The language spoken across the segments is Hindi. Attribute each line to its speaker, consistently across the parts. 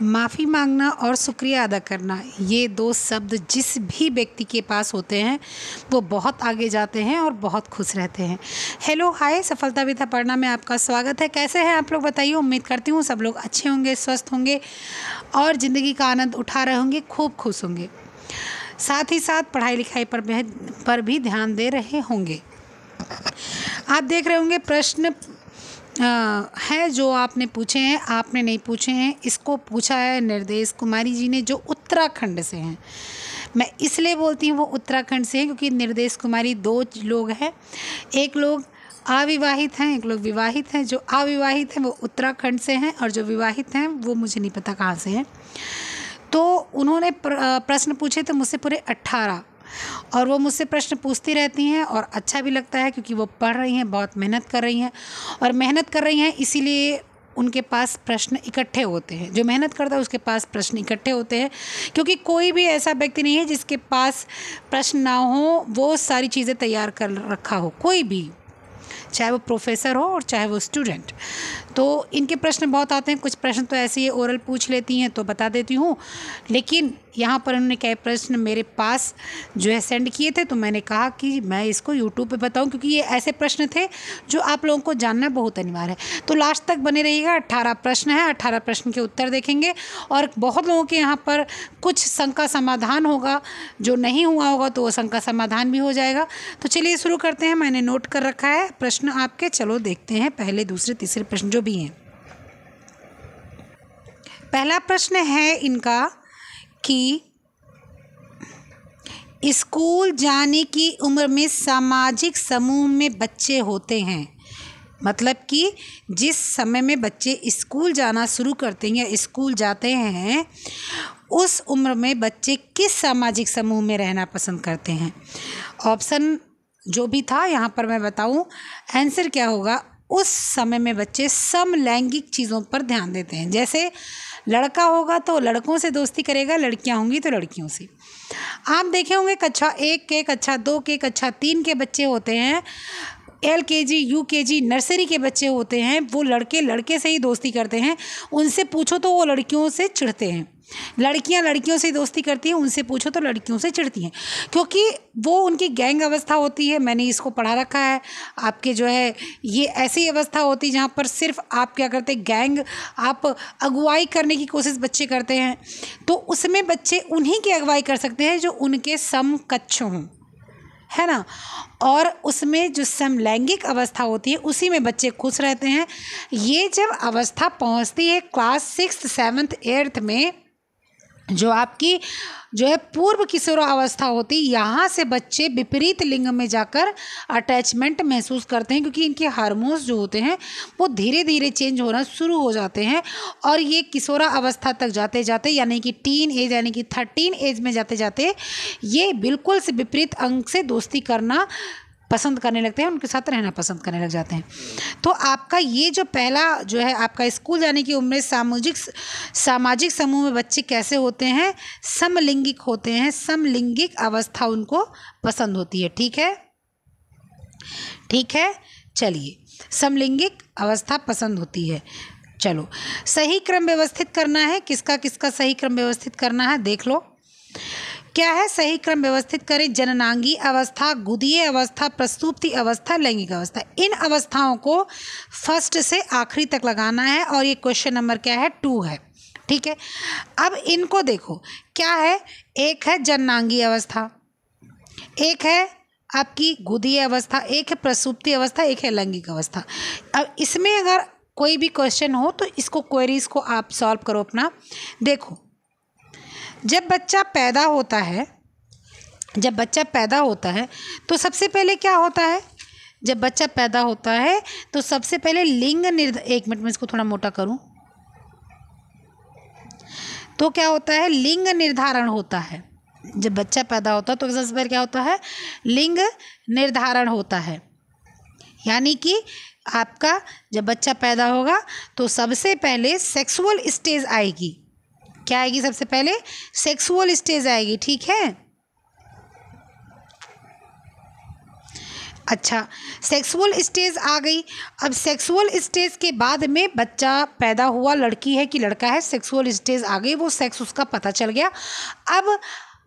Speaker 1: माफ़ी मांगना और शुक्रिया अदा करना, ये दो शब्द जिस भी व्यक्ति के पास होते हैं वो बहुत आगे जाते हैं और बहुत खुश रहते हैं। हेलो हाय, सफलता विद अपर्णा में आपका स्वागत है। कैसे हैं आप लोग बताइए। उम्मीद करती हूँ सब लोग अच्छे होंगे, स्वस्थ होंगे और ज़िंदगी का आनंद उठा रहे होंगे, खूब खुश होंगे। साथ ही साथ पढ़ाई लिखाई पर भी ध्यान दे रहे होंगे। आप देख रहे होंगे प्रश्न है जो आपने पूछे हैं, आपने नहीं पूछे हैं। इसको पूछा है निर्देश कुमारी जी ने, जो उत्तराखंड से हैं। मैं इसलिए बोलती हूँ वो उत्तराखंड से हैं क्योंकि निर्देश कुमारी दो लोग हैं, एक लोग अविवाहित हैं, एक लोग विवाहित हैं। जो अविवाहित हैं वो उत्तराखंड से हैं और जो विवाहित हैं वो मुझे नहीं पता कहाँ से हैं। तो उन्होंने प्रश्न पूछे थे मुझसे पूरे 18, और वो मुझसे प्रश्न पूछती रहती हैं और अच्छा भी लगता है क्योंकि वो पढ़ रही हैं, बहुत मेहनत कर रही हैं और मेहनत कर रही हैं इसीलिए उनके पास प्रश्न इकट्ठे होते हैं। जो मेहनत करता है उसके पास प्रश्न इकट्ठे होते हैं, क्योंकि कोई भी ऐसा व्यक्ति नहीं है जिसके पास प्रश्न ना हो, वो सारी चीज़ें तैयार कर रखा हो, कोई भी, चाहे वो प्रोफेसर हो और चाहे वो स्टूडेंट। तो इनके प्रश्न बहुत आते हैं। कुछ प्रश्न तो ऐसे ही ओरल पूछ लेती हैं तो बता देती हूँ, लेकिन यहाँ पर उन्होंने कई प्रश्न मेरे पास जो है सेंड किए थे, तो मैंने कहा कि मैं इसको यूट्यूब पे बताऊँ क्योंकि ये ऐसे प्रश्न थे जो आप लोगों को जानना बहुत अनिवार्य है। तो लास्ट तक बने रहिएगा। 18 प्रश्न है, 18 प्रश्न के उत्तर देखेंगे और बहुत लोगों के यहाँ पर कुछ शंका समाधान होगा, जो नहीं हुआ होगा तो वो शंका समाधान भी हो जाएगा। तो चलिए शुरू करते हैं। मैंने नोट कर रखा है प्रश्न आपके, चलो देखते हैं पहले दूसरे तीसरे प्रश्न जो भी हैं। पहला प्रश्न है इनका कि स्कूल जाने की उम्र में सामाजिक समूह में बच्चे होते हैं, मतलब कि जिस समय में बच्चे स्कूल जाना शुरू करते हैं या स्कूल जाते हैं उस उम्र में बच्चे किस सामाजिक समूह में रहना पसंद करते हैं। ऑप्शन जो भी था यहाँ पर मैं बताऊँ, आंसर क्या होगा। उस समय में बच्चे समलैंगिक चीज़ों पर ध्यान देते हैं। जैसे लड़का होगा तो लड़कों से दोस्ती करेगा, लड़कियां होंगी तो लड़कियों से। आप देखे होंगे कक्षा 1 के, कक्षा 2 के, कक्षा 3 के बच्चे होते हैं, LKG UKG नर्सरी के बच्चे होते हैं, वो लड़के लड़के से ही दोस्ती करते हैं। उनसे पूछो तो वो लड़कियों से चिढ़ते हैं। लड़कियां लड़कियों से दोस्ती करती हैं, उनसे पूछो तो लड़कियों से चिढ़ती हैं, क्योंकि वो उनकी गैंग अवस्था होती है। मैंने इसको पढ़ा रखा है। आपके जो है ये ऐसी अवस्था होती है जहाँ पर सिर्फ आप क्या करते हैं, गैंग, आप अगुवाई करने की कोशिश बच्चे करते हैं, तो उसमें बच्चे उन्हीं की अगुवाई कर सकते हैं जो उनके समकक्ष हों, है ना। और उसमें जो समलैंगिक अवस्था होती है उसी में बच्चे खुश रहते हैं। ये जब अवस्था पहुंचती है क्लास 6th 7th 8th में, जो आपकी जो है पूर्व किशोर अवस्था होती है, यहाँ से बच्चे विपरीत लिंग में जाकर अटैचमेंट महसूस करते हैं, क्योंकि इनके हार्मोन्स जो होते हैं वो धीरे धीरे चेंज होना शुरू हो जाते हैं। और ये किशोर अवस्था तक जाते जाते, यानी कि टीन एज यानी कि 13 एज में जाते जाते ये बिल्कुल से विपरीत अंग से दोस्ती करना पसंद करने लगते हैं, उनके साथ रहना पसंद करने लग जाते हैं। तो आपका ये जो पहला जो है आपका स्कूल जाने की उम्र में सामाजिक समूह में बच्चे कैसे होते हैं, समलिंगिक होते हैं। समलिंगिक अवस्था उनको पसंद होती है। ठीक है, ठीक है, चलिए, समलिंगिक अवस्था पसंद होती है। चलो, सही क्रम व्यवस्थित करना है। किसका किसका सही क्रम व्यवस्थित करना है देख लो। क्या है सही क्रम व्यवस्थित करें। जननांगी अवस्था, गुदीय अवस्था, प्रसूप्ति अवस्था, लैंगिक अवस्था। इन अवस्थाओं को फर्स्ट से आखिरी तक लगाना है और ये क्वेश्चन नंबर क्या है 2 है। ठीक है, अब इनको देखो क्या है। एक है जननांगी अवस्था, एक है आपकी गुदीय अवस्था, एक है प्रसूप्ति अवस्था, एक है लैंगिक अवस्था। अब इसमें अगर कोई भी क्वेश्चन हो तो इसको क्वेरीज को आप सॉल्व करो अपना। देखो, जब बच्चा पैदा होता है तो सबसे पहले क्या होता है। जब बच्चा पैदा होता है तो सबसे पहले लिंग एक मिनट में इसको थोड़ा मोटा करूं, तो क्या होता है, लिंग निर्धारण होता है। जब बच्चा पैदा होता है तो सबसे पहले क्या होता है, लिंग निर्धारण होता है। यानी कि आपका जब बच्चा पैदा होगा तो सबसे पहले सेक्सुअल स्टेज आएगी। क्या आएगी, सबसे पहले सेक्सुअल स्टेज आएगी। ठीक है, अच्छा, सेक्सुअल स्टेज आ गई। अब सेक्सुअल स्टेज के बाद में बच्चा पैदा हुआ, लड़की है कि लड़का है, सेक्सुअल स्टेज आ गई, वो सेक्स उसका पता चल गया। अब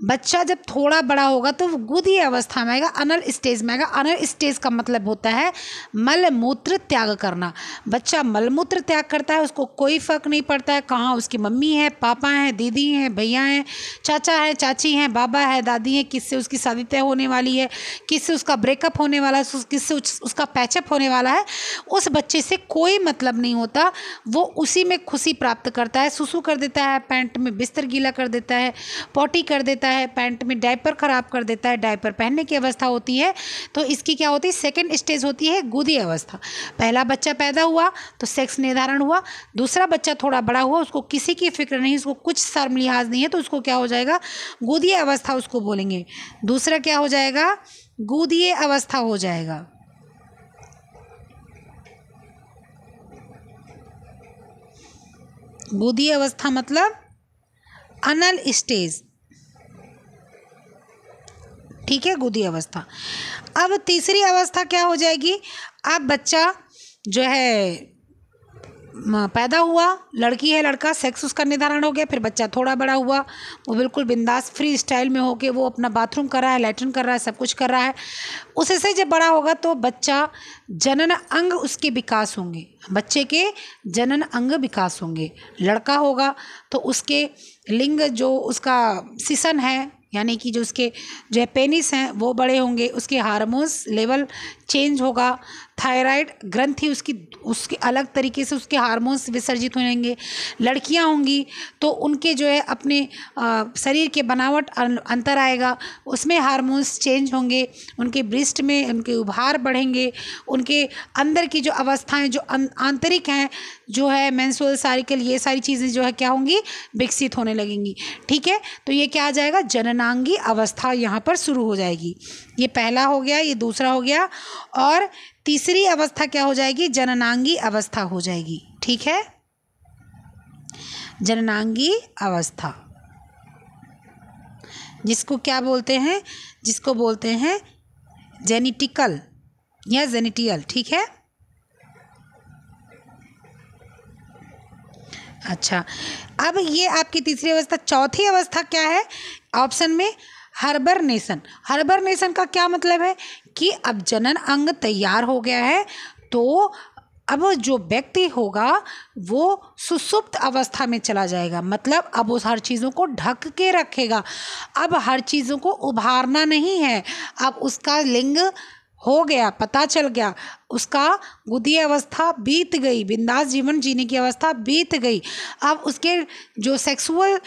Speaker 1: बच्चा जब थोड़ा बड़ा होगा तो वो गुदी अवस्था में आएगा, अनल स्टेज में आएगा। अनल स्टेज का मतलब होता है मल मूत्र त्याग करना। बच्चा मल मूत्र त्याग करता है, उसको कोई फ़र्क नहीं पड़ता है कहाँ उसकी मम्मी है, पापा हैं, दीदी हैं, भैया हैं, चाचा है, चाची हैं, बाबा है, दादी है, किससे उसकी शादी तय होने वाली है, किससे उसका ब्रेकअप होने वाला है, किससे उसका पैचअप होने वाला है, उस बच्चे से कोई मतलब नहीं होता। वो उसी में खुशी प्राप्त करता है। सुसु कर देता है, पैंट में बिस्तर गीला कर देता है, पॉटी कर देता है, पैंट में डायपर खराब कर देता है, डायपर पहनने की अवस्था होती है। तो इसकी क्या होती है, सेकंड स्टेज होती है गुदी अवस्था। पहला बच्चा पैदा हुआ तो सेक्स निर्धारण हुआ, दूसरा बच्चा थोड़ा बड़ा हुआ, उसको किसी की फिक्र नहीं, उसको कुछ शर्म लिहाज नहीं है, तो उसको क्या हो जाएगा, गुदी अवस्था उसको बोलेंगे। दूसरा क्या हो जाएगा, गुदीय अवस्था हो जाएगा। गुदीय अवस्था मतलब अनल स्टेज, ठीक है, गुदी अवस्था। अब तीसरी अवस्था क्या हो जाएगी, अब बच्चा जो है पैदा हुआ, लड़की है लड़का, सेक्स उसका निर्धारण हो गया, फिर बच्चा थोड़ा बड़ा हुआ, वो बिल्कुल बिंदास फ्री स्टाइल में होके वो अपना बाथरूम कर रहा है, लैट्रिन कर रहा है, सब कुछ कर रहा है। उससे जब बड़ा होगा तो बच्चा जनन अंग उसके विकास होंगे, बच्चे के जनन अंग विकास होंगे। लड़का होगा तो उसके लिंग जो उसका सिसन है, यानी कि जो उसके जो है पेनिस हैं वो बड़े होंगे, उसके हार्मोन्स लेवल चेंज होगा, थायराइड ग्रंथि उसके अलग तरीके से उसके हार्मोन्स विसर्जित होंगे। लड़कियां होंगी तो उनके जो है अपने शरीर के बनावट अंतर आएगा, उसमें हार्मोन्स चेंज होंगे, उनके ब्रेस्ट में उनके उभार बढ़ेंगे, उनके अंदर की जो अवस्थाएं जो आंतरिक हैं जो है मेंस्ट्रुअल साइकिल, ये सारी चीज़ें जो है क्या होंगी, विकसित होने लगेंगी। ठीक है, तो ये क्या आ जाएगा, जननांगी अवस्था यहाँ पर शुरू हो जाएगी। ये पहला हो गया, ये दूसरा हो गया, और तीसरी अवस्था क्या हो जाएगी, जननांगी अवस्था हो जाएगी। ठीक है, जननांगी अवस्था जिसको क्या बोलते हैं, जिसको बोलते हैं जेनेटिकल या जेनेटियल। ठीक है, अच्छा, अब ये आपकी तीसरी अवस्था। चौथी अवस्था क्या है, ऑप्शन में हाइबरनेशन। हाइबरनेशन का क्या मतलब है कि अब जनन अंग तैयार हो गया है, तो अब जो व्यक्ति होगा वो सुसुप्त अवस्था में चला जाएगा। मतलब अब उस हर चीज़ों को ढक के रखेगा, अब हर चीज़ों को उभारना नहीं है, अब उसका लिंग हो गया, पता चल गया, उसका गुदी अवस्था बीत गई, बिंदास जीवन जीने की अवस्था बीत गई। अब उसके जो सेक्सुअल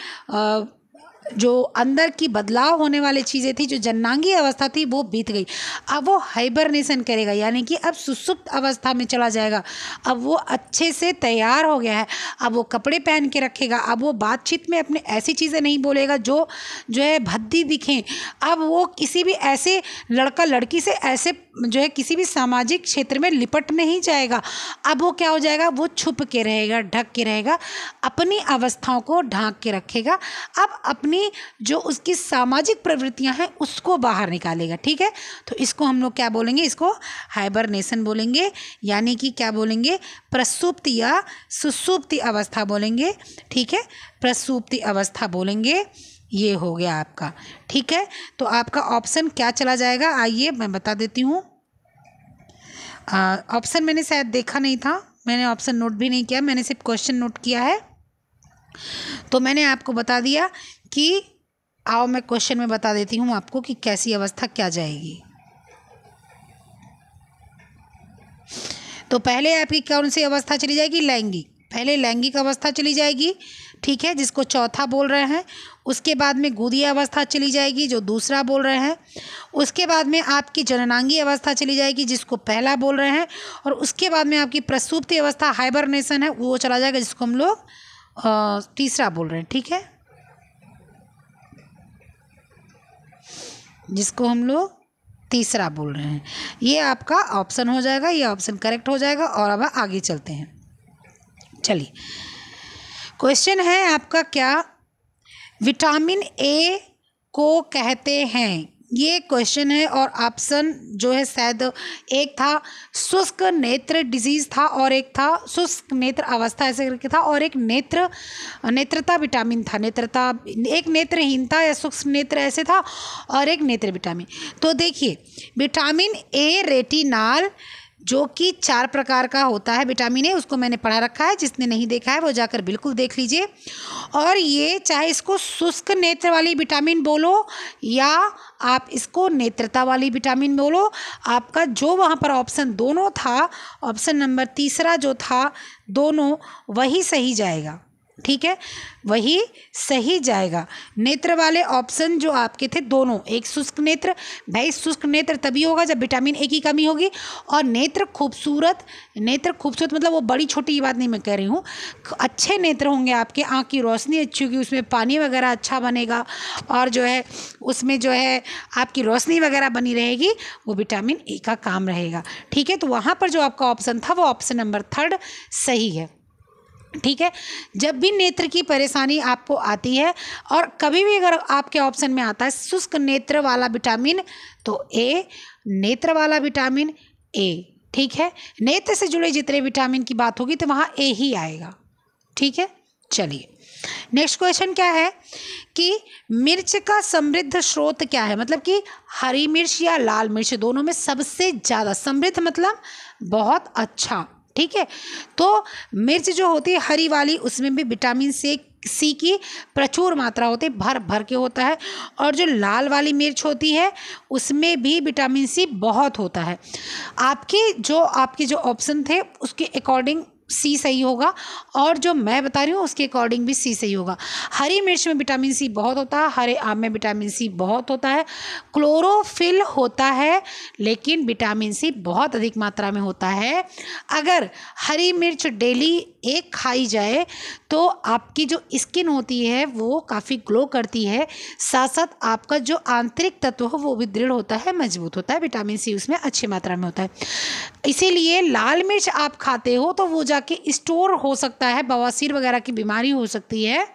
Speaker 1: जो अंदर की बदलाव होने वाली चीज़ें थी, जो जननांगी अवस्था थी, वो बीत गई। अब वो हाइबरनेशन करेगा, यानी कि अब सुसुप्त अवस्था में चला जाएगा। अब वो अच्छे से तैयार हो गया है, अब वो कपड़े पहन के रखेगा, अब वो बातचीत में अपने ऐसी चीज़ें नहीं बोलेगा जो है भद्दी दिखें। अब वो किसी भी ऐसे लड़का लड़की से ऐसे जो है किसी भी सामाजिक क्षेत्र में लिपट नहीं जाएगा। अब वो क्या हो जाएगा, वो छुप के रहेगा, ढक के रहेगा, अपनी अवस्थाओं को ढांक के रखेगा। अब अपनी जो उसकी सामाजिक प्रवृत्तियां हैं उसको बाहर निकालेगा। ठीक है, तो इसको हम लोग क्या बोलेंगे, इसको हाइबरनेशन बोलेंगे, यानी कि क्या बोलेंगे, प्रसुप्ति या सुसुप्ति अवस्था बोलेंगे। ठीक है, प्रसुप्ति अवस्था बोलेंगे। ये हो गया आपका। ठीक है, तो आपका ऑप्शन क्या चला जाएगा, आइए मैं बता देती हूँ। ऑप्शन मैंने शायद देखा नहीं था, मैंने ऑप्शन नोट भी नहीं किया, मैंने सिर्फ क्वेश्चन नोट किया है, तो मैंने आपको बता दिया कि आओ मैं क्वेश्चन में बता देती हूँ आपको कि कैसी अवस्था क्या जाएगी। तो पहले आपकी कौन सी अवस्था चली जाएगी, लैंगिक। पहले लैंगिक अवस्था चली जाएगी, ठीक है, जिसको चौथा बोल रहे हैं। उसके बाद में गुदी अवस्था चली जाएगी, जो दूसरा बोल रहे हैं। उसके बाद में आपकी जननांगी अवस्था चली जाएगी, जिसको पहला बोल रहे हैं। और उसके बाद में आपकी प्रसूप्ति अवस्था, हाइबरनेशन है, वो चला जाएगा, जिसको हम लोग तीसरा बोल रहे हैं। ठीक है, जिसको हम लोग तीसरा बोल रहे हैं। ये आपका ऑप्शन हो जाएगा, ये ऑप्शन करेक्ट हो जाएगा। और अब आगे चलते हैं। चलिए, क्वेश्चन है आपका क्या, विटामिन ए को कहते हैं, ये क्वेश्चन है और ऑप्शन जो है शायद एक था शुष्क नेत्र डिजीज था और एक था शुष्क नेत्र अवस्था ऐसे करके था, और एक नेत्रता विटामिन था, नेत्रता एक नेत्रहीनता या शुष्क नेत्र ऐसे था, और एक नेत्र विटामिन। तो देखिए विटामिन ए रेटिनाल जो कि 4 प्रकार का होता है विटामिन ए, उसको मैंने पढ़ा रखा है, जिसने नहीं देखा है वो जाकर बिल्कुल देख लीजिए। और ये चाहे इसको शुष्क नेत्र वाली विटामिन बोलो या आप इसको नेत्रता वाली विटामिन बोलो, आपका जो वहाँ पर ऑप्शन दोनों था, ऑप्शन नंबर तीसरा जो था दोनों, वही सही जाएगा। ठीक है, वही सही जाएगा। नेत्र वाले ऑप्शन जो आपके थे दोनों, एक शुष्क नेत्र, भाई शुष्क नेत्र तभी होगा जब विटामिन ए की कमी होगी, और नेत्र खूबसूरत मतलब वो बड़ी छोटी की बात नहीं मैं कह रही हूँ, अच्छे नेत्र होंगे आपके, आँख की रोशनी अच्छी होगी, उसमें पानी वगैरह अच्छा बनेगा, और जो है उसमें जो है आपकी रोशनी वगैरह बनी रहेगी, वो विटामिन ए का काम रहेगा। ठीक है, तो वहाँ पर जो आपका ऑप्शन था वो ऑप्शन नंबर 3 सही है। ठीक है, जब भी नेत्र की परेशानी आपको आती है और कभी भी अगर आपके ऑप्शन में आता है शुष्क नेत्र वाला विटामिन, तो ए, नेत्र वाला विटामिन ए। ठीक है, नेत्र से जुड़े जितने विटामिन की बात होगी तो वहाँ ए ही आएगा। ठीक है, चलिए नेक्स्ट क्वेश्चन क्या है कि मिर्च का समृद्ध स्रोत क्या है, मतलब कि हरी मिर्च या लाल मिर्च दोनों में सबसे ज़्यादा, समृद्ध मतलब बहुत अच्छा। ठीक है, तो मिर्च जो होती है हरी वाली, उसमें भी विटामिन सी की प्रचुर मात्रा होती है, भर भर के होता है, और जो लाल वाली मिर्च होती है उसमें भी विटामिन सी बहुत होता है। आपके जो ऑप्शन थे उसके अकॉर्डिंग सी सही होगा, और जो मैं बता रही हूँ उसके अकॉर्डिंग भी सी सही होगा। हरी मिर्च में विटामिन सी बहुत होता है, हरे आम में विटामिन सी बहुत होता है, क्लोरोफिल होता है, लेकिन विटामिन सी बहुत अधिक मात्रा में होता है। अगर हरी मिर्च डेली एक खाई जाए तो आपकी जो स्किन होती है वो काफ़ी ग्लो करती है, साथ साथ आपका जो आंतरिक तत्व हो वो भी दृढ़ होता है, मजबूत होता है, विटामिन सी उसमें अच्छी मात्रा में होता है। इसीलिए लाल मिर्च आप खाते हो तो वो जाके स्टोर हो सकता है, बवासीर वगैरह की बीमारी हो सकती है,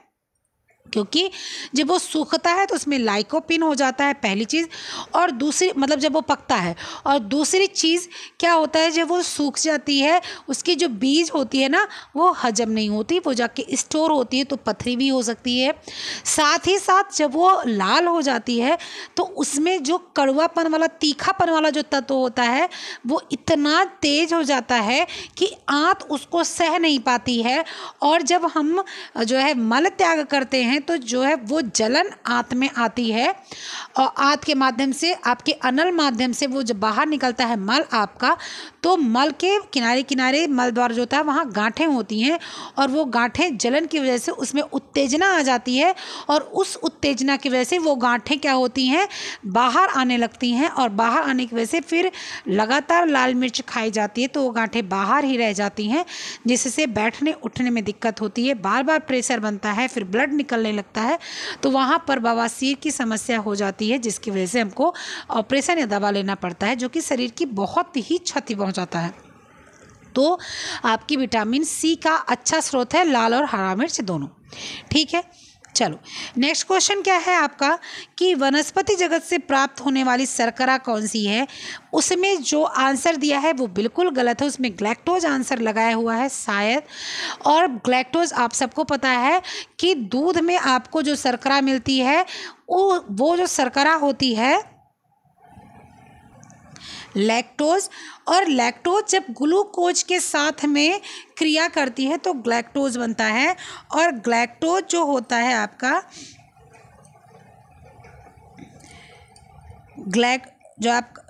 Speaker 1: क्योंकि जब वो सूखता है तो उसमें लाइकोपिन हो जाता है, पहली चीज़। और दूसरी मतलब जब वो पकता है, और दूसरी चीज़ क्या होता है, जब वो सूख जाती है उसकी जो बीज होती है ना वो हजम नहीं होती, वो जाके स्टोर होती है, तो पथरी भी हो सकती है। साथ ही साथ जब वो लाल हो जाती है तो उसमें जो कड़वापन वाला, तीखापन वाला जो तत्व होता है वो इतना तेज हो जाता है कि आंत उसको सह नहीं पाती है, और जब हम जो है मल त्याग करते हैं तो जो है वो जलन आंत में आती है, और आंत के माध्यम से, आपके अनल माध्यम से वो जब बाहर निकलता है मल आपका, तो मल के किनारे किनारे मल द्वार जो होता है वहाँ गांठें होती हैं, और वो गांठें जलन की वजह से उसमें उत्तेजना आ जाती है, और उस उत्तेजना की वजह से वो गांठें क्या होती हैं, बाहर आने लगती हैं, और बाहर आने की वजह से फिर लगातार लाल मिर्च खाई जाती है तो वो गांठें बाहर ही रह जाती हैं, जिससे बैठने उठने में दिक्कत होती है, बार बार प्रेशर बनता है, फिर ब्लड निकलने लगता है, तो वहाँ पर बवासीर की समस्या हो जाती है, जिसकी वजह से हमको ऑपरेशन या दवा लेना पड़ता है, जो कि शरीर की बहुत ही क्षति पहुँचाता है। तो आपकी विटामिन सी का अच्छा स्रोत है लाल और हरा मिर्च दोनों। ठीक है, चलो नेक्स्ट क्वेश्चन क्या है आपका कि वनस्पति जगत से प्राप्त होने वाली शर्करा कौन सी है। उसमें जो आंसर दिया है वो बिल्कुल गलत है, उसमें ग्लैक्टोज आंसर लगाया हुआ है शायद। और ग्लैक्टोज आप सबको पता है कि दूध में आपको जो शर्करा मिलती है वो जो शर्करा होती है लैक्टोज, और लैक्टोज जब ग्लूकोज के साथ में क्रिया करती है तो ग्लैक्टोज बनता है। और ग्लैक्टोज जो होता है आपका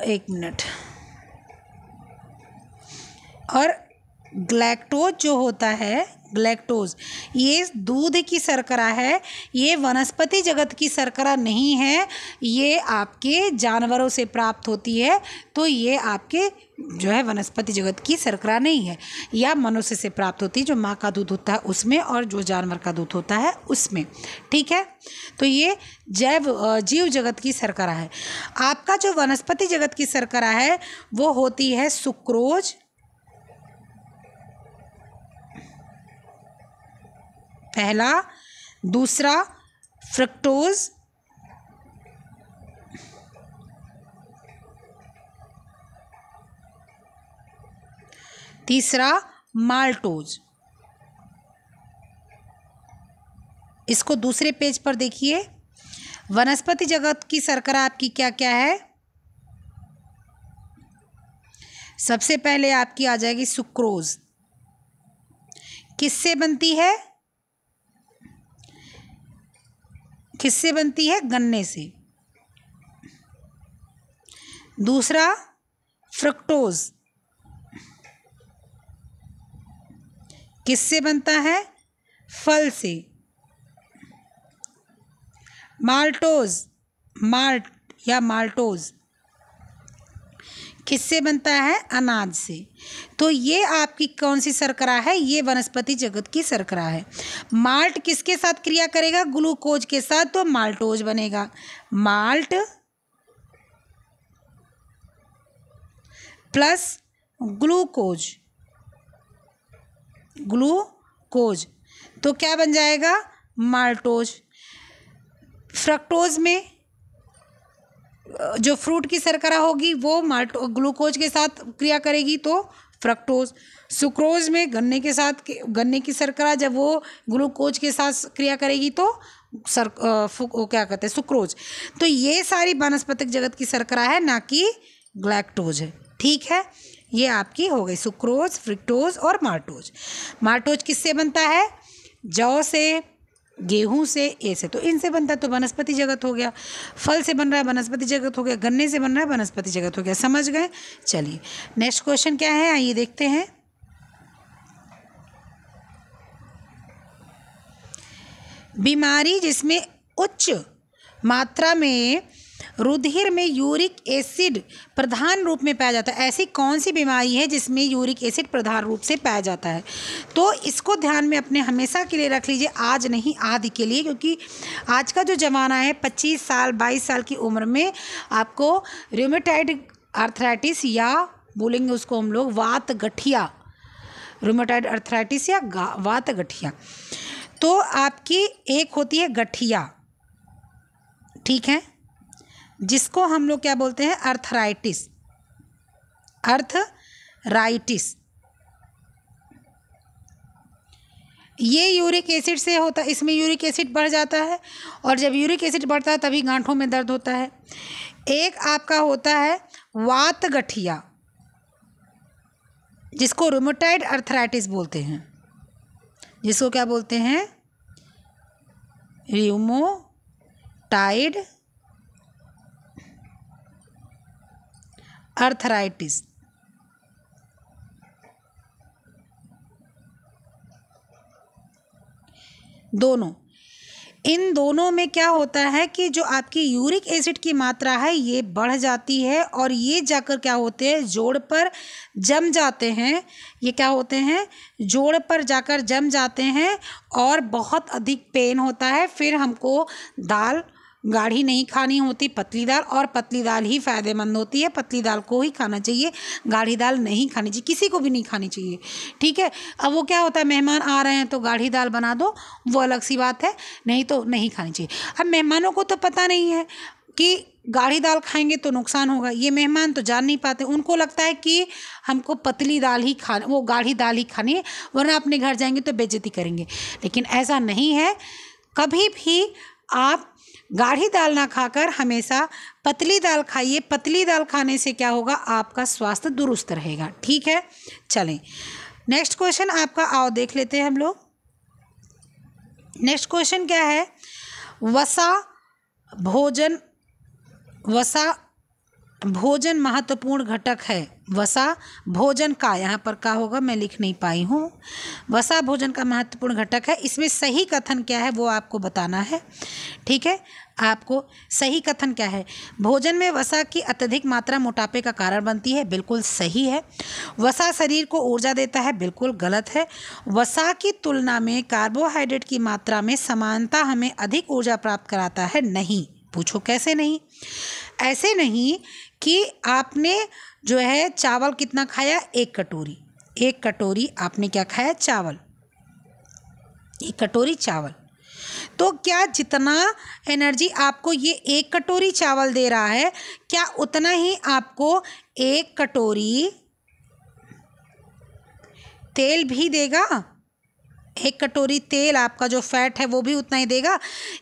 Speaker 1: एक मिनट, और ग्लैक्टोज जो होता है, ग्लैक्टोज ये दूध की शर्करा है, ये वनस्पति जगत की शर्करा नहीं है, ये आपके जानवरों से प्राप्त होती है, तो ये आपके जो है वनस्पति जगत की शर्करा नहीं है, या मनुष्य से प्राप्त होती है, जो माँ का दूध होता है उसमें और जो जानवर का दूध होता है उसमें। ठीक है, तो ये जीव जगत की शर्करा है। आपका जो वनस्पति जगत की शर्करा है वो होती है सुक्रोज, पहला, दूसरा फ्रक्टोज, तीसरा माल्टोज। इसको दूसरे पेज पर देखिए। वनस्पति जगत की शर्करा आपकी क्या क्या है? सबसे पहले आपकी आ जाएगी सुक्रोज। किससे बनती है? किससे बनती है? गन्ने से। दूसरा फ्रक्टोज। किससे बनता है? फल से। माल्टोज, माल्ट या माल्टोज किससे बनता है? अनाज से। तो ये आपकी कौन सी शर्करा है? ये वनस्पति जगत की शर्करा है। माल्ट किसके साथ क्रिया करेगा? ग्लूकोज के साथ, तो माल्टोज बनेगा। माल्ट प्लस ग्लूकोज, ग्लूकोज तो क्या बन जाएगा? माल्टोज। फ्रक्टोज में जो फ्रूट की शर्करा होगी वो ग्लूकोज के साथ क्रिया करेगी तो फ्रक्टोज। सुक्रोज में गन्ने के साथ, गन्ने की शर्करा जब वो ग्लूकोज के साथ क्रिया करेगी तो क्या कहते हैं? सुक्रोज। तो ये सारी वानस्पतिक जगत की शर्करा है, ना कि ग्लैक्टोज है। ठीक है, ये आपकी हो गई सुक्रोज, फ्रक्टोज और माल्टोज। माल्टोज किससे बनता है? जौ से, गेहूं से, ऐसे तो इनसे बनता है, तो वनस्पति जगत हो गया। फल से बन रहा है, वनस्पति जगत हो गया। गन्ने से बन रहा है, वनस्पति जगत हो गया। समझ गए? चलिए नेक्स्ट क्वेश्चन क्या है, आइए देखते हैं। बीमारी जिसमें उच्च मात्रा में रुधिर में यूरिक एसिड प्रधान रूप में पाया जाता है, ऐसी कौन सी बीमारी है जिसमें यूरिक एसिड प्रधान रूप से पाया जाता है? तो इसको ध्यान में अपने हमेशा के लिए रख लीजिए, आज नहीं आदि के लिए, क्योंकि आज का जो ज़माना है 25 साल 22 साल की उम्र में आपको रूमेटाइड आर्थराइटिस या बोलेंगे उसको हम लोग वात गठिया, रूमेटाइड आर्थराइटिस या वात गठिया। तो आपकी एक होती है गठिया, ठीक है, जिसको हम लोग क्या बोलते हैं? Arthritis, arthritis. ये यूरिक एसिड से होता है, इसमें यूरिक एसिड बढ़ जाता है, और जब यूरिक एसिड बढ़ता है तभी गांठों में दर्द होता है। एक आपका होता है वात गठिया, जिसको रूमेटाइड अर्थराइटिस बोलते हैं, जिसको क्या बोलते हैं? Rheumatoid arthritis. दोनों, इन दोनों में क्या होता है कि जो आपकी यूरिक एसिड की मात्रा है ये बढ़ जाती है, और ये जाकर क्या होते हैं? जोड़ पर जम जाते हैं। ये क्या होते हैं? जोड़ पर जाकर जम जाते हैं, और बहुत अधिक पेन होता है। फिर हमको दाल गाढ़ी नहीं खानी होती, पतली दाल, और पतली दाल ही फ़ायदेमंद होती है। पतली दाल को ही खाना चाहिए, गाढ़ी दाल नहीं खानी चाहिए, किसी को भी नहीं खानी चाहिए। ठीक है, अब वो क्या होता है? मेहमान आ रहे हैं तो गाढ़ी दाल बना दो, वो अलग सी बात है, नहीं तो नहीं खानी चाहिए। अब मेहमानों को तो पता नहीं है कि गाढ़ी दाल खाएंगे तो नुकसान होगा, ये मेहमान तो जान नहीं पाते। उनको लगता है कि हमको पतली दाल ही खाना, वो गाढ़ी दाल ही खानी है, वरना अपने घर जाएंगे तो बेइज्जती करेंगे। लेकिन ऐसा नहीं है, कभी भी आप गाढ़ी दाल ना खाकर हमेशा पतली दाल खाइए। पतली दाल खाने से क्या होगा? आपका स्वास्थ्य दुरुस्त रहेगा। ठीक है, चलें नेक्स्ट क्वेश्चन आपका, आओ देख लेते हैं हम लोग। नेक्स्ट क्वेश्चन क्या है? वसा भोजन महत्वपूर्ण घटक है। वसा भोजन का, यहाँ पर का होगा मैं लिख नहीं पाई हूँ। वसा भोजन का महत्वपूर्ण घटक है, इसमें सही कथन क्या है वो आपको बताना है। ठीक है, आपको सही कथन क्या है? भोजन में वसा की अत्यधिक मात्रा मोटापे का कारण बनती है, बिल्कुल सही है। वसा शरीर को ऊर्जा देता है, बिल्कुल गलत है। वसा की तुलना में कार्बोहाइड्रेट की मात्रा में समानता हमें अधिक ऊर्जा प्राप्त कराता है, नहीं। पूछो कैसे नहीं? ऐसे नहीं कि आपने जो है चावल कितना खाया? 1 कटोरी। 1 कटोरी आपने क्या खाया? चावल, 1 कटोरी चावल। तो क्या जितना एनर्जी आपको ये 1 कटोरी चावल दे रहा है, क्या उतना ही आपको 1 कटोरी तेल भी देगा, 1 कटोरी तेल आपका जो फैट है वो भी उतना ही देगा।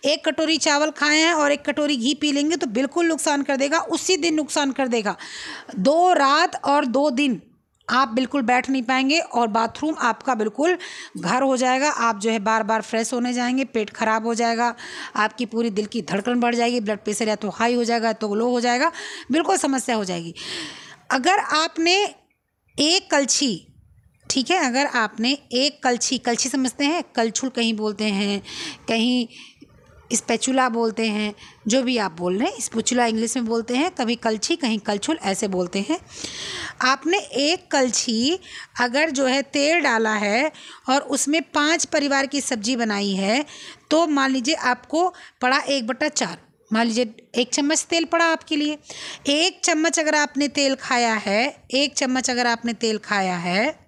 Speaker 1: 1 कटोरी चावल खाए हैं और 1 कटोरी घी पी लेंगे तो बिल्कुल नुकसान कर देगा, उसी दिन नुकसान कर देगा। 2 रात और 2 दिन आप बिल्कुल बैठ नहीं पाएंगे और बाथरूम आपका बिल्कुल घर हो जाएगा। आप जो है बार बार फ्रेश होने जाएंगे, पेट खराब हो जाएगा, आपकी पूरी दिल की धड़कन बढ़ जाएगी, ब्लड प्रेशर या तो हाई हो जाएगा तो लो हो जाएगा, बिल्कुल समस्या हो जाएगी। अगर आपने 1 कलछी, ठीक है, अगर आपने 1 कलछी, कलछी समझते हैं, कलछुल कहीं बोलते हैं, कहीं स्पैचुला बोलते हैं, जो भी आप बोल रहे हैं, स्पैचुला इंग्लिश में बोलते हैं, कभी कलछी कहीं कलछुल ऐसे बोलते हैं। आपने 1 कलछी अगर जो है तेल डाला है और उसमें 5 परिवार की सब्जी बनाई है तो मान लीजिए आपको पड़ा 1/4, मान लीजिए 1 चम्मच तेल पड़ा आपके लिए। 1 चम्मच अगर आपने तेल खाया है, 1 चम्मच अगर आपने तेल खाया है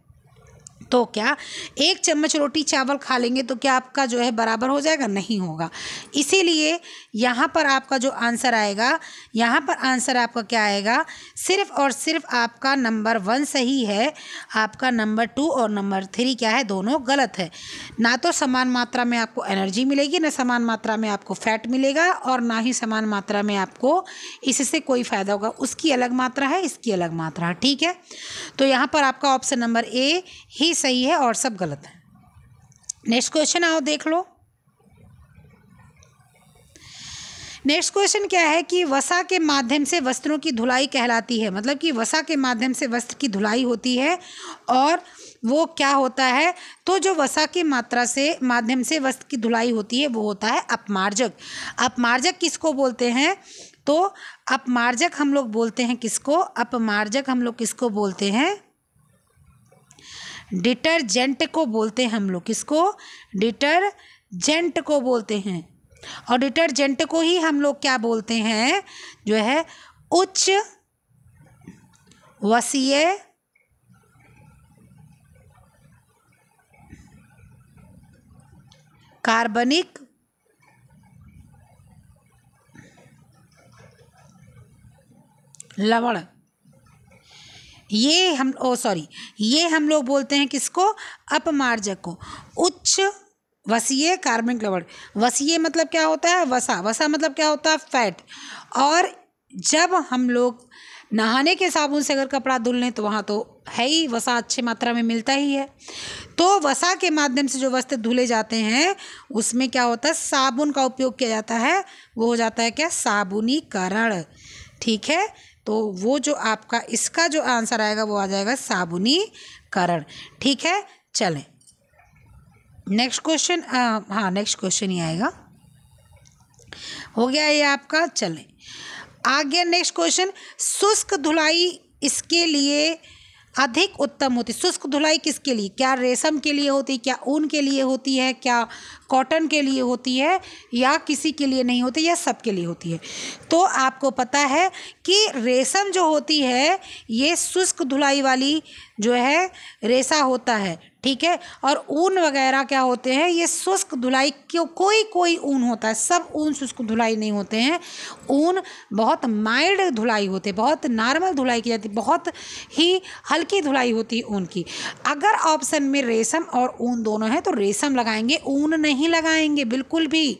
Speaker 1: तो क्या 1 चम्मच रोटी चावल खा लेंगे तो क्या आपका जो है बराबर हो जाएगा? नहीं होगा। इसीलिए यहाँ पर आपका जो आंसर आएगा, यहाँ पर आंसर आपका क्या आएगा, सिर्फ और सिर्फ आपका नंबर 1 सही है, आपका नंबर 2 और नंबर 3 क्या है, दोनों गलत है। ना तो समान मात्रा में आपको एनर्जी मिलेगी, ना समान मात्रा में आपको फैट मिलेगा, और ना ही समान मात्रा में आपको इससे कोई फ़ायदा होगा। उसकी अलग मात्रा है, इसकी अलग मात्रा है, ठीक है। तो यहाँ पर आपका ऑप्शन नंबर ए ही सही है और सब गलत है। नेक्स्ट क्वेश्चन आओ देख लो। नेक्स्ट क्वेश्चन क्या है कि वसा के माध्यम से वस्त्रों की धुलाई कहलाती है। मतलब कि वसा के माध्यम से वस्त्र की धुलाई होती है और वो क्या होता है, तो जो वसा की मात्रा से माध्यम से वस्त्र की धुलाई होती है वो होता है अपमार्जक। अपमार्जक किसको बोलते हैं, तो अपमार्जक हम लोग बोलते हैं किसको, अपमार्जक हम लोग किसको बोलते हैं, डिटर्जेंट को बोलते हैं हम लोग। किसको? डिटर्जेंट को बोलते हैं। और डिटर्जेंट को ही हम लोग क्या बोलते हैं, जो है उच्च वसीय कार्बनिक लवण, ये हम लोग बोलते हैं किसको, अपमार्जक को। उच्च वसीय कार्बनिक लवण, वसीय मतलब क्या होता है, वसा, वसा मतलब क्या होता है, फैट। और जब हम लोग नहाने के साबुन से अगर कपड़ा धुल लें तो वहाँ तो है ही वसा, अच्छी मात्रा में मिलता ही है। तो वसा के माध्यम से जो वस्त्र धुले जाते हैं उसमें क्या होता है, साबुन का उपयोग किया जाता है, वो हो जाता है क्या, साबुनीकरण, ठीक है। तो वो जो आपका इसका जो आंसर आएगा वो आ जाएगा साबुनीकरण, ठीक है। चलें नेक्स्ट क्वेश्चन, हाँ नेक्स्ट क्वेश्चन ही आएगा, हो गया ये आपका। चलें आगे नेक्स्ट क्वेश्चन, शुष्क धुलाई इसके लिए अधिक उत्तम होती। शुष्क धुलाई किसके लिए, क्या रेशम के लिए होती है, क्या ऊन के लिए होती है, क्या कॉटन के लिए होती है, या किसी के लिए नहीं होती, या सब के लिए होती है। तो आपको पता है कि रेशम जो होती है ये शुष्क धुलाई वाली जो है रेशा होता है, ठीक है। और ऊन वगैरह क्या होते हैं, ये शुष्क धुलाई क्यों, कोई कोई ऊन होता है, सब ऊन शुष्क धुलाई नहीं होते हैं। ऊन बहुत माइल्ड धुलाई होते, बहुत नॉर्मल धुलाई की जाती, बहुत ही हल्की धुलाई होती है ऊन की। अगर ऑप्शन में रेशम और ऊन दोनों हैं तो रेशम लगाएंगे, ऊन नहीं लगाएंगे, बिल्कुल भी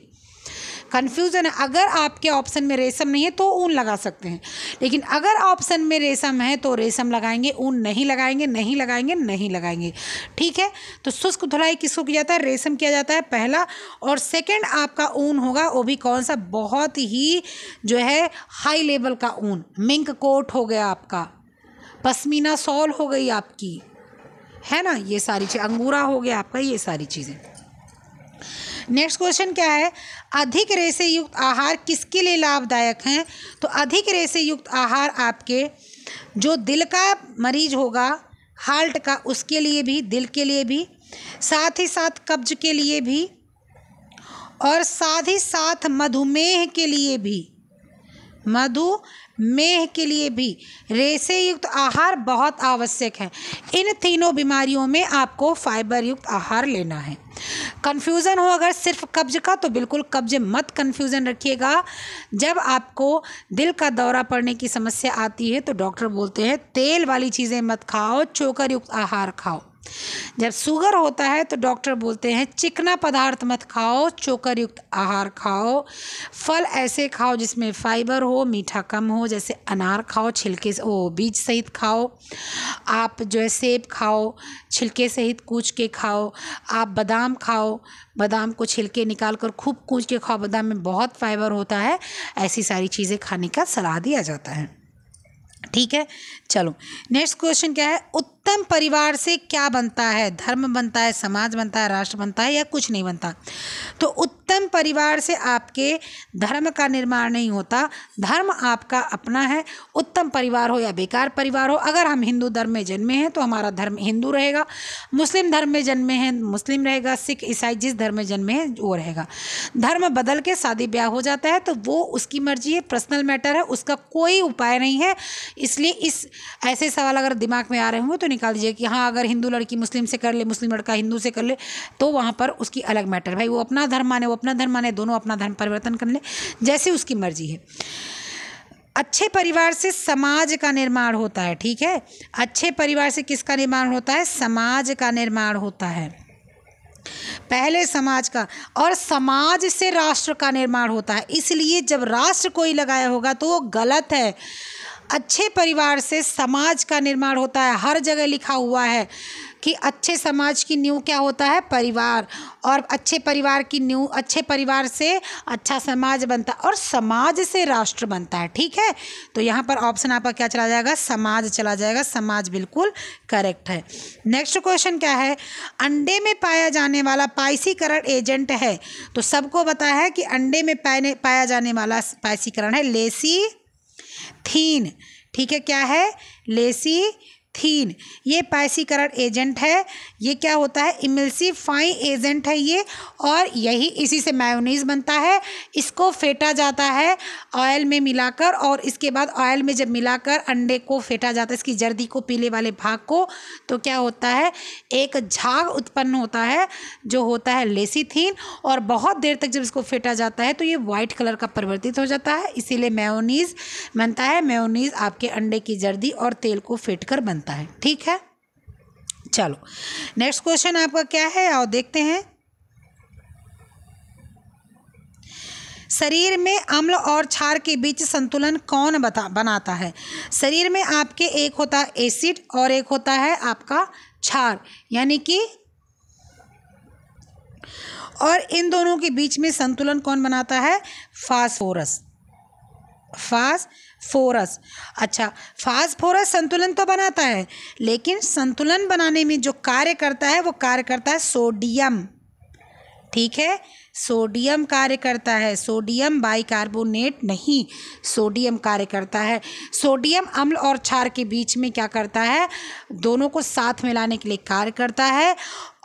Speaker 1: कन्फ्यूज़न है। अगर आपके ऑप्शन में रेशम नहीं है तो ऊन लगा सकते हैं, लेकिन अगर ऑप्शन में रेशम है तो रेशम लगाएंगे, ऊन नहीं लगाएंगे, नहीं लगाएंगे, नहीं लगाएंगे, ठीक है। तो शुष्क धुलाई किसको किया जाता है, रेशम किया जाता है पहला। और सेकंड आपका ऊन होगा, वो भी कौन सा, बहुत ही जो है हाई लेवल का ऊन, मिंक कोट हो गया आपका, पश्मीना शॉल हो गई आपकी, है ना, ये सारी चीज़, अंगूरा हो गया आपका, ये सारी चीज़ें। नेक्स्ट क्वेश्चन क्या है, अधिक रेशे युक्त आहार किसके लिए लाभदायक हैं। तो अधिक रेशे युक्त आहार आपके जो दिल का मरीज होगा, हार्ट का, उसके लिए भी, दिल के लिए भी, साथ ही साथ कब्ज के लिए भी, और साथ ही साथ मधुमेह के लिए भी, मधुमेह के लिए भी रेशे युक्त आहार बहुत आवश्यक है। इन तीनों बीमारियों में आपको फाइबर युक्त आहार लेना है। कन्फ्यूज़न हो अगर सिर्फ कब्ज का तो बिल्कुल कब्ज मत कन्फ्यूज़न रखिएगा। जब आपको दिल का दौरा पड़ने की समस्या आती है तो डॉक्टर बोलते हैं तेल वाली चीज़ें मत खाओ, चोकर युक्त आहार खाओ, जब शुगर होता है तो डॉक्टर बोलते हैं चिकना पदार्थ मत खाओ, चोकर युक्त आहार खाओ, फल ऐसे खाओ जिसमें फाइबर हो, मीठा कम हो, जैसे अनार खाओ, छिलके से बीज सहित खाओ, आप जो है सेब खाओ, छिलके सहित कूच के खाओ, आप बादाम खाओ, बादाम को छिलके निकाल कर खूब कूच के खाओ, बादाम में बहुत फाइबर होता है। ऐसी सारी चीज़ें खाने का सलाह दिया जाता है। ठीक है, चलो नेक्स्ट क्वेश्चन क्या है, उत्तम परिवार से क्या बनता है? धर्म बनता है, समाज बनता है, राष्ट्र बनता है, या कुछ नहीं बनता? तो उत्तम परिवार से आपके धर्म का निर्माण नहीं होता, धर्म आपका अपना है। उत्तम परिवार हो या बेकार परिवार हो, अगर हम हिंदू धर्म में जन्मे हैं तो हमारा धर्म हिंदू रहेगा, मुस्लिम धर्म में जन्मे हैं मुस्लिम रहेगा, सिख ईसाई जिस धर्म में जन्मे हैं वो रहेगा। धर्म बदल के शादी ब्याह हो जाता है तो वो उसकी मर्जी है, पर्सनल मैटर है, उसका कोई उपाय नहीं है। इसलिए इस ऐसे सवाल अगर दिमाग में आ रहे होंगे तो निकाल दीजिए कि हाँ, अगर हिंदू लड़की मुस्लिम से कर ले, मुस्लिम लड़का हिंदू से कर ले, तो वहाँ पर उसकी अलग मैटर। भाई वो अपना धर्म माने, वो अपना धर्म माने, दोनों अपना धर्म परिवर्तन कर ले, जैसे उसकी मर्जी है। अच्छे परिवार से समाज का निर्माण होता है। ठीक है, अच्छे परिवार से किसका निर्माण होता है? समाज का निर्माण होता है, पहले समाज का, और समाज से राष्ट्र का निर्माण होता है। इसलिए जब राष्ट्र कोई लगाया होगा तो वो गलत है। अच्छे परिवार से समाज का निर्माण होता है, हर जगह लिखा हुआ है कि अच्छे समाज की नींव क्या होता है? परिवार, और अच्छे परिवार की नींव, अच्छे परिवार से अच्छा समाज बनता है, और समाज से राष्ट्र बनता है। ठीक है, तो यहाँ पर ऑप्शन आपका क्या चला जाएगा? समाज चला जाएगा, समाज बिल्कुल करेक्ट है। नेक्स्ट क्वेश्चन क्या है, अंडे में पाया जाने वाला पाइसीकरण एजेंट है। तो सबको पता है कि अंडे में पाया जाने वाला पाइसीकरण है लेसीथीन। ठीक है, क्या है? लेसीथीन। ये पाइसीकरण एजेंट है, ये क्या होता है? इमल्सिफाइंग एजेंट है ये, और यही इसी से मेयोनीज बनता है। इसको फेंटा जाता है ऑयल में मिलाकर, और इसके बाद ऑयल में जब मिलाकर अंडे को फेंटा जाता है, इसकी जर्दी को, पीले वाले भाग को, तो क्या होता है? एक झाग उत्पन्न होता है जो होता है लेसीथीन, और बहुत देर तक जब इसको फेंटा जाता है तो ये वाइट कलर का परिवर्तित हो जाता है, इसीलिए मेयोनीज बनता है। मेयोनीज आपके अंडे की जर्दी और तेल को फेंट कर बनता है। ठीक है, चलो नेक्स्ट क्वेश्चन आपका क्या है, आओ देखते हैं। शरीर में अम्ल और क्षार के बीच संतुलन कौन बनाता है? शरीर में आपके एक होता है एसिड और एक होता है आपका क्षार, यानी कि, और इन दोनों के बीच में संतुलन कौन बनाता है? फास्फोरस। फास्फोरस, अच्छा, फास्फोरस संतुलन तो बनाता है, लेकिन संतुलन बनाने में जो कार्य करता है वो कार्य करता है सोडियम। ठीक है, सोडियम कार्य करता है, सोडियम बाइकार्बोनेट नहीं, सोडियम कार्य करता है। सोडियम अम्ल और क्षार के बीच में क्या करता है? दोनों को साथ में लाने के लिए कार्य करता है,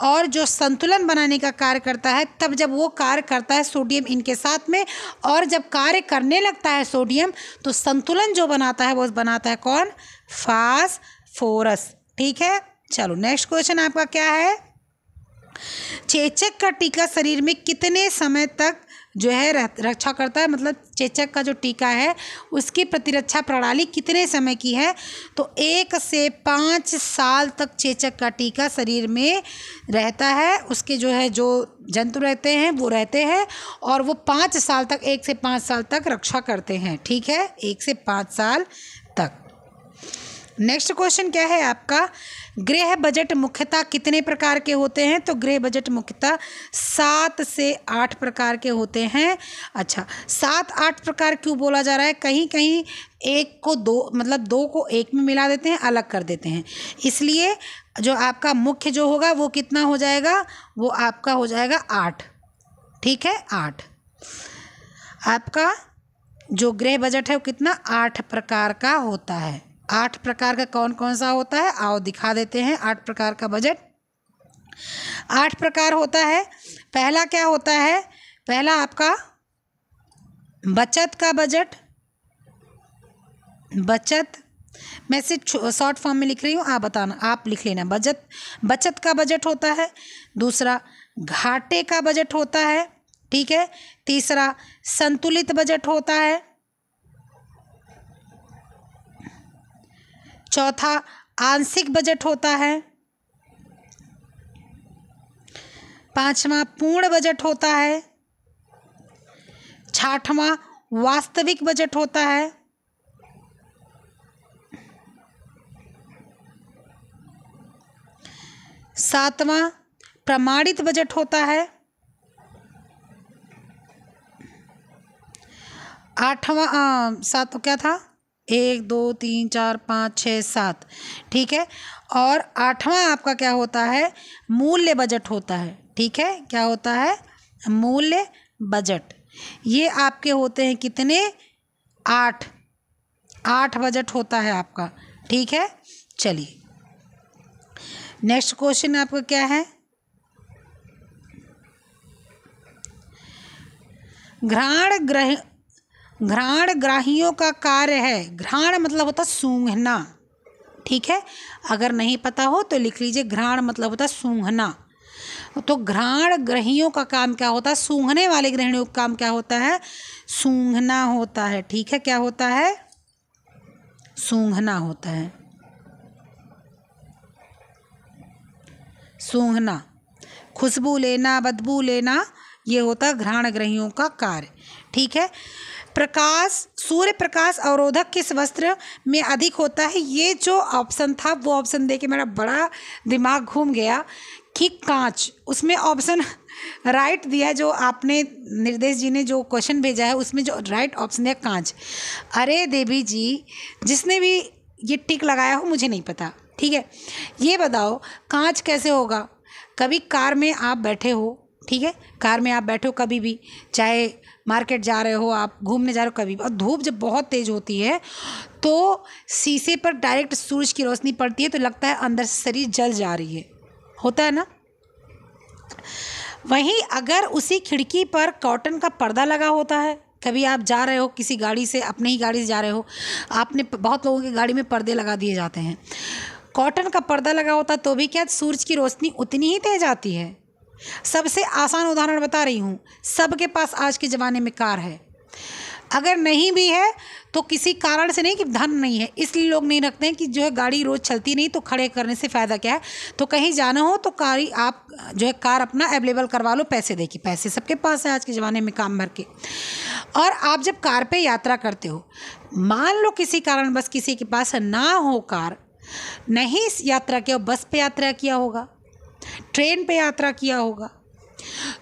Speaker 1: और जो संतुलन बनाने का कार्य करता है, तब जब वो कार्य करता है सोडियम इनके साथ में, और जब कार्य करने लगता है सोडियम, तो संतुलन जो बनाता है वो बनाता है कौन? फास्फोरस। ठीक है, चलो नेक्स्ट क्वेश्चन आपका क्या है, चेचक का टीका शरीर में कितने समय तक जो है रक्षा करता है? मतलब चेचक का जो टीका है उसकी प्रतिरक्षा प्रणाली कितने समय की है? तो 1 से 5 साल तक चेचक का टीका शरीर में रहता है। उसके जो है जो जंतु रहते हैं वो रहते हैं, और वो 5 साल तक, 1 से 5 साल तक रक्षा करते हैं। ठीक है, 1 से 5 साल तक। नेक्स्ट क्वेश्चन क्या है आपका, गृह बजट मुख्यतः कितने प्रकार के होते हैं? तो गृह बजट मुख्यतः 7 से 8 प्रकार के होते हैं। अच्छा, 7-8 प्रकार क्यों बोला जा रहा है? कहीं कहीं एक को दो, मतलब 2 को 1 में मिला देते हैं, अलग कर देते हैं, इसलिए जो आपका मुख्य जो होगा वो कितना हो जाएगा? वो आपका हो जाएगा 8। ठीक है, 8। आपका जो गृह बजट है वो कितना? 8 प्रकार का होता है। 8 प्रकार का कौन कौन सा होता है? आओ दिखा देते हैं 8 प्रकार का बजट। 8 प्रकार होता है। पहला क्या होता है? पहला आपका बचत का बजट। बचत, मैं सिर्फ शॉर्ट फॉर्म में लिख रही हूँ, आप बताना, आप लिख लेना। बचत का बजट होता है। दूसरा घाटे का बजट होता है। ठीक है, तीसरा संतुलित बजट होता है। चौथा आंशिक बजट होता है। 5वां पूर्ण बजट होता है। 6वां वास्तविक बजट होता है। 7वां प्रमाणित बजट होता है। 8वां सात क्या था, 1 2 3 4 5 6 7, ठीक है। और 8वां आपका क्या होता है, मूल्य बजट होता है, ठीक है। क्या होता है, मूल्य बजट। ये आपके होते हैं कितने, 8 बजट होता है आपका, ठीक है। चलिए नेक्स्ट क्वेश्चन आपका क्या है, घ्राण ग्राहियों का कार्य है। घ्राण मतलब होता सूंघना, ठीक है। अगर नहीं पता हो तो लिख लीजिए, घ्राण मतलब होता सूंघना। तो घ्राण ग्रहियों का काम क्या होता है, सूंघने वाले ग्रहिणियों का काम क्या होता है, सूंघना होता है, ठीक है। क्या होता है, सूंघना होता है, सूंघना, खुशबू लेना, बदबू लेना, ये होता है घ्राण ग्रहियों का कार्य, ठीक है। प्रकाश, सूर्य प्रकाश अवरोधक किस वस्त्र में अधिक होता है। ये जो ऑप्शन था वो ऑप्शन देके मेरा बड़ा दिमाग घूम गया कि कांच, उसमें ऑप्शन राइट दिया है, जो आपने निर्देश जी ने जो क्वेश्चन भेजा है उसमें जो राइट ऑप्शन है कांच। अरे देवी जी, जिसने भी ये टिक लगाया हो मुझे नहीं पता, ठीक है। ये बताओ कांच कैसे होगा। कभी कार में आप बैठे हो, ठीक है, कार में आप बैठे हो कभी भी, चाहे मार्केट जा रहे हो, आप घूमने जा रहे हो कभी भी, और धूप जब बहुत तेज़ होती है तो शीशे पर डायरेक्ट सूरज की रोशनी पड़ती है तो लगता है अंदर से शरीर जल जा रही है, होता है ना। वहीं अगर उसी खिड़की पर कॉटन का पर्दा लगा होता है, कभी आप जा रहे हो किसी गाड़ी से, अपने ही गाड़ी से जा रहे हो, आपने, बहुत लोगों की गाड़ी में पर्दे लगा दिए जाते हैं, कॉटन का पर्दा लगा होता तो भी क्या सूरज की रोशनी उतनी ही तेज आती है। सबसे आसान उदाहरण बता रही हूँ, सबके पास आज के ज़माने में कार है। अगर नहीं भी है तो किसी कारण से नहीं कि धन नहीं है, इसलिए लोग नहीं रखते हैं कि जो है गाड़ी रोज़ चलती नहीं तो खड़े करने से फ़ायदा क्या है। तो कहीं जाना हो तो कार, आप जो है कार अपना अवेलेबल करवा लो पैसे दे के। पैसे सबके पास है आज के ज़माने में काम भर के। और आप जब कार पे यात्रा करते हो, मान लो किसी कारणवश किसी के पास ना हो कार, नहीं यात्रा किया, बस पे यात्रा किया होगा, ट्रेन पे यात्रा किया होगा,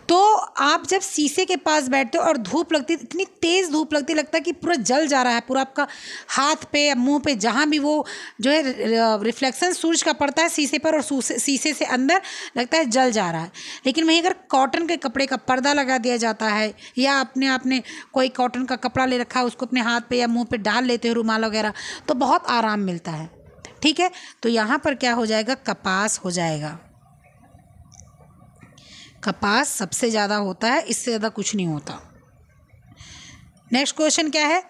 Speaker 1: तो आप जब शीशे के पास बैठते हो और धूप लगती है, इतनी तेज़ धूप लगती, लगता है कि पूरा जल जा रहा है, पूरा आपका हाथ पे या मुंह पे जहाँ भी वो जो है रिफ्लेक्शन सूरज का पड़ता है शीशे पर, और शीशे से अंदर लगता है जल जा रहा है। लेकिन वहीं अगर कॉटन के कपड़े का पर्दा लगा दिया जाता है, या आपने कोई कॉटन का कपड़ा ले रखा है उसको अपने हाथ पे या मुँह पे डाल लेते हो, रुमाल वगैरह, तो बहुत आराम मिलता है, ठीक है। तो यहाँ पर क्या हो जाएगा, कपास हो जाएगा। कपास सबसे ज़्यादा होता है, इससे ज़्यादा कुछ नहीं होता। नेक्स्ट क्वेश्चन क्या है,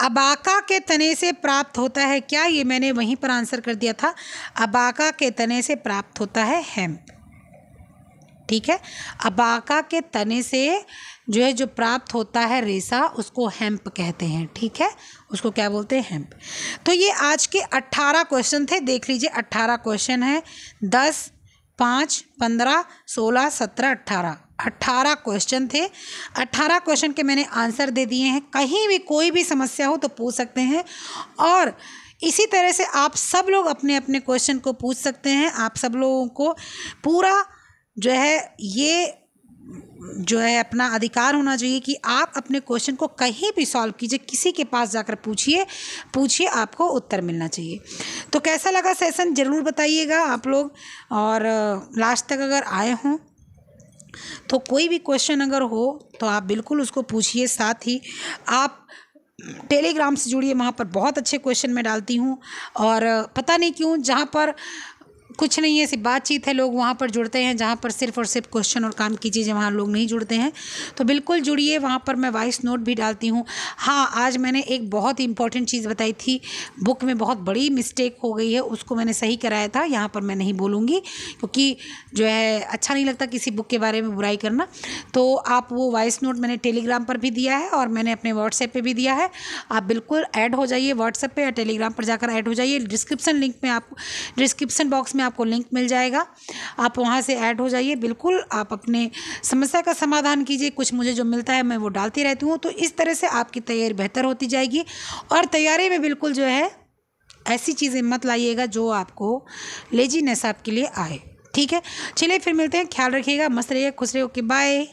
Speaker 1: अबाका के तने से प्राप्त होता है क्या। ये मैंने वहीं पर आंसर कर दिया था, अबाका के तने से प्राप्त होता है हेम्प, ठीक है। अबाका के तने से जो है जो प्राप्त होता है रेशा, उसको हेम्प कहते हैं, ठीक है, उसको क्या बोलते हैं, हेम्प। तो ये आज के 18 क्वेश्चन थे, देख लीजिए 18 क्वेश्चन है, 10 5 15 16 17 18 क्वेश्चन थे। 18 क्वेश्चन के मैंने आंसर दे दिए हैं। कहीं भी कोई भी समस्या हो तो पूछ सकते हैं, और इसी तरह से आप सब लोग अपने अपने क्वेश्चन को पूछ सकते हैं। आप सब लोगों को पूरा जो है ये जो है अपना अधिकार होना चाहिए कि आप अपने क्वेश्चन को कहीं भी सॉल्व कीजिए, किसी के पास जाकर पूछिए, आपको उत्तर मिलना चाहिए। तो कैसा लगा सेशन ज़रूर बताइएगा आप लोग, और लास्ट तक अगर आए हों तो कोई भी क्वेश्चन अगर हो तो आप बिल्कुल उसको पूछिए। साथ ही आप टेलीग्राम से जुड़िए, वहाँ पर बहुत अच्छे क्वेश्चन मैं डालती हूँ, और पता नहीं क्यों जहाँ पर कुछ नहीं है, सिर्फ बातचीत है, लोग वहाँ पर जुड़ते हैं। जहाँ पर सिर्फ और सिर्फ क्वेश्चन और काम की चीज़ें, वहाँ लोग नहीं जुड़ते हैं। तो बिल्कुल जुड़िए, वहाँ पर मैं वॉइस नोट भी डालती हूँ। हाँ, आज मैंने एक बहुत ही इंपॉर्टेंट चीज़ बताई थी, बुक में बहुत बड़ी मिस्टेक हो गई है, उसको मैंने सही कराया था। यहाँ पर मैं नहीं बोलूँगी क्योंकि जो है अच्छा नहीं लगता किसी बुक के बारे में बुराई करना। तो आप वो वॉइस नोट मैंने टेलीग्राम पर भी दिया है और मैंने अपने व्हाट्सएप पर भी दिया है। आप बिल्कुल ऐड हो जाइए, व्हाट्सएप पर या टेलीग्राम पर जाकर ऐड हो जाइए। डिस्क्रिप्शन लिंक में, आप डिस्क्रिप्शन बॉक्स में में आपको लिंक मिल जाएगा, आप वहाँ से ऐड हो जाइए। बिल्कुल आप अपने समस्या का समाधान कीजिए, कुछ मुझे जो मिलता है मैं वो डालती रहती हूँ, तो इस तरह से आपकी तैयारी बेहतर होती जाएगी। और तैयारी में बिल्कुल जो है ऐसी चीज़ें मत लाइएगा जो आपको लेजीनेस आपके लिए आए, ठीक है। चलिए फिर मिलते हैं, ख्याल रखिएगा, मस्त रहिए, खुश रहिए, ओके बाय।